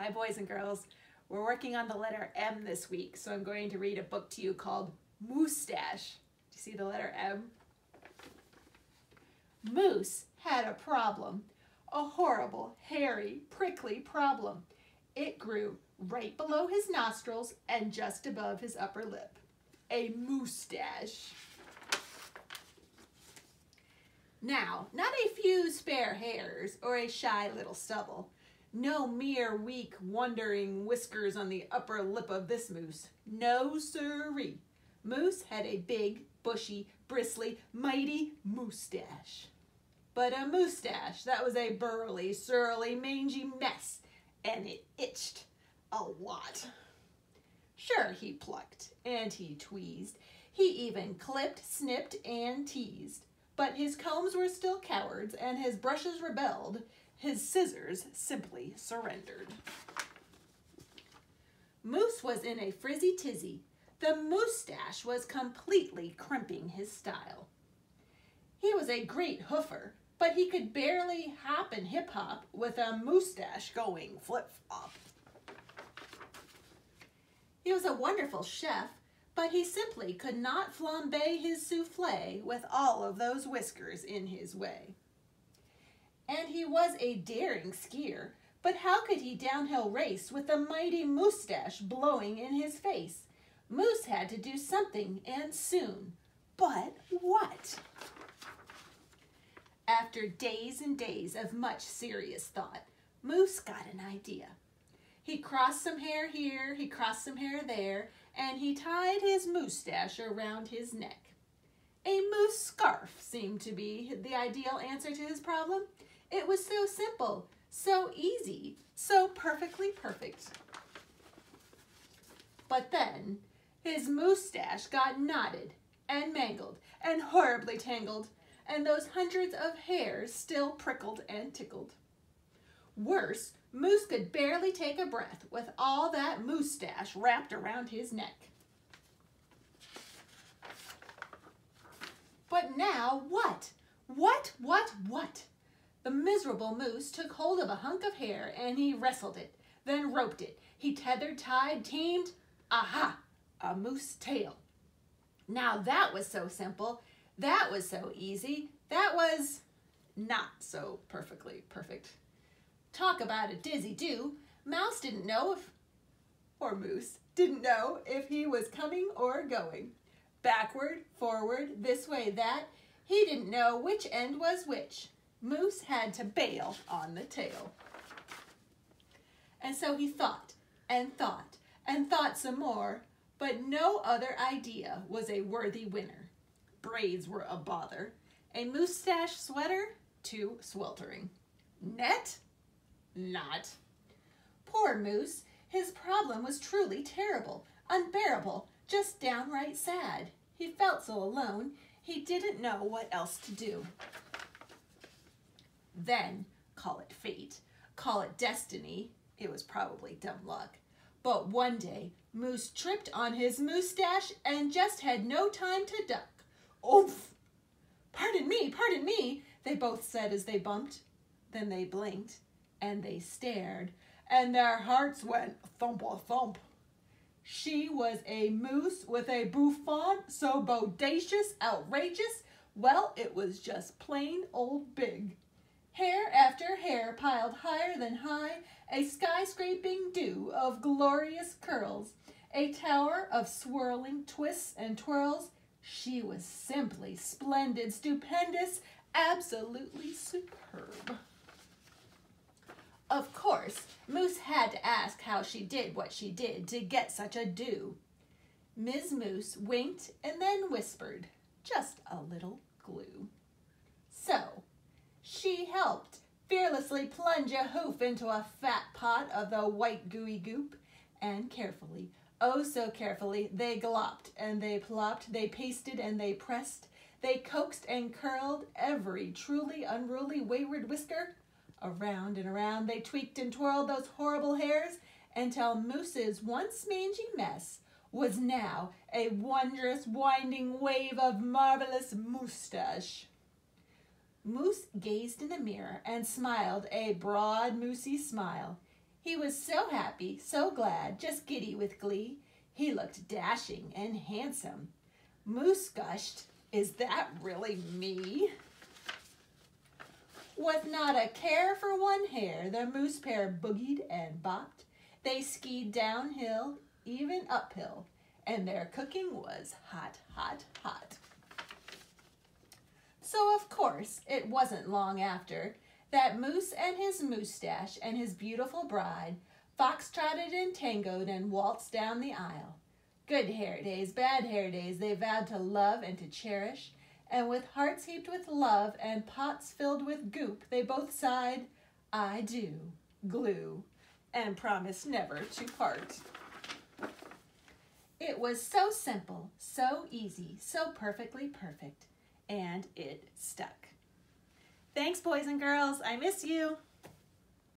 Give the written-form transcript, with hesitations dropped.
Hi, boys and girls. We're working on the letter M this week, so I'm going to read a book to you called Moosetache. Do you see the letter M? Moose had a problem, a horrible, hairy, prickly problem. It grew right below his nostrils and just above his upper lip. A moustache. Now, not a few spare hairs or a shy little stubble. No mere weak, wandering whiskers on the upper lip of this moose. No siree. Moose had a big, bushy, bristly, mighty moustache. But a moustache that was a burly, surly, mangy mess, and it itched a lot. Sure, he plucked, and he tweezed. He even clipped, snipped, and teased. But his combs were still cowards, and his brushes rebelled. His scissors simply surrendered. Moose was in a frizzy tizzy. The moustache was completely crimping his style. He was a great hoofer, but he could barely hop and hip-hop with a moustache going flip-flop. He was a wonderful chef, but he simply could not flambe his soufflé with all of those whiskers in his way. And he was a daring skier, but how could he downhill race with the mighty moustache blowing in his face? Moose had to do something, and soon. But what? After days and days of much serious thought, Moose got an idea. He crossed some hair here, he crossed some hair there, and he tied his moustache around his neck. A moose scarf seemed to be the ideal answer to his problem. It was so simple, so easy, so perfectly perfect. But then his moustache got knotted and mangled and horribly tangled, and those hundreds of hairs still prickled and tickled. Worse, Moose could barely take a breath with all that moustache wrapped around his neck. But now what? What? The miserable moose took hold of a hunk of hair and he wrestled it, then roped it. He tethered, tied, tamed. Aha! A moose tail. Now that was so simple. That was so easy. That was not so perfectly perfect. Talk about a dizzy do. Mouse didn't know if, or Moose didn't know if he was coming or going. Backward, forward, this way, that. He didn't know which end was which. Moose had to bail on the tail. And so he thought and thought and thought some more, but no other idea was a worthy winner. Braids were a bother. A moustache sweater? Too sweltering. Net? Not. Poor Moose. His problem was truly terrible, unbearable, just downright sad. He felt so alone, he didn't know what else to do. Then, call it fate, call it destiny, it was probably dumb luck. But one day, Moose tripped on his moustache and just had no time to duck. Oof! Pardon me, they both said as they bumped. Then they blinked, and they stared, and their hearts went thump-a-thump. She was a moose with a bouffant so bodacious, outrageous, well, it was just plain old big. Hair after hair piled higher than high, a skyscraping dew of glorious curls, a tower of swirling twists and twirls. She was simply splendid, stupendous, absolutely superb. Of course, Moose had to ask how she did what she did to get such a do. Ms. Moose winked and then whispered, just a little glue. So, she helped fearlessly plunge a hoof into a fat pot of the white gooey goop, and carefully, oh so carefully, they glopped and they plopped, they pasted and they pressed, they coaxed and curled every truly unruly wayward whisker. Around and around they tweaked and twirled those horrible hairs until Moose's once mangy mess was now a wondrous winding wave of marvelous moustache. Moose gazed in the mirror and smiled a broad, moosey smile. He was so happy, so glad, just giddy with glee. He looked dashing and handsome. Moose gushed, "Is that really me?" With not a care for one hair, the moose pair boogied and bopped. They skied downhill, even uphill, and their cooking was hot, hot, hot. So, of course, it wasn't long after that Moose and his Moosetache and his beautiful bride foxtrotted and tangoed and waltzed down the aisle. Good hair days, bad hair days, they vowed to love and to cherish, and with hearts heaped with love and pots filled with goop, they both sighed, "I do," glue, and promised never to part. It was so simple, so easy, so perfectly perfect, and it stuck. Thanks, boys and girls. I miss you.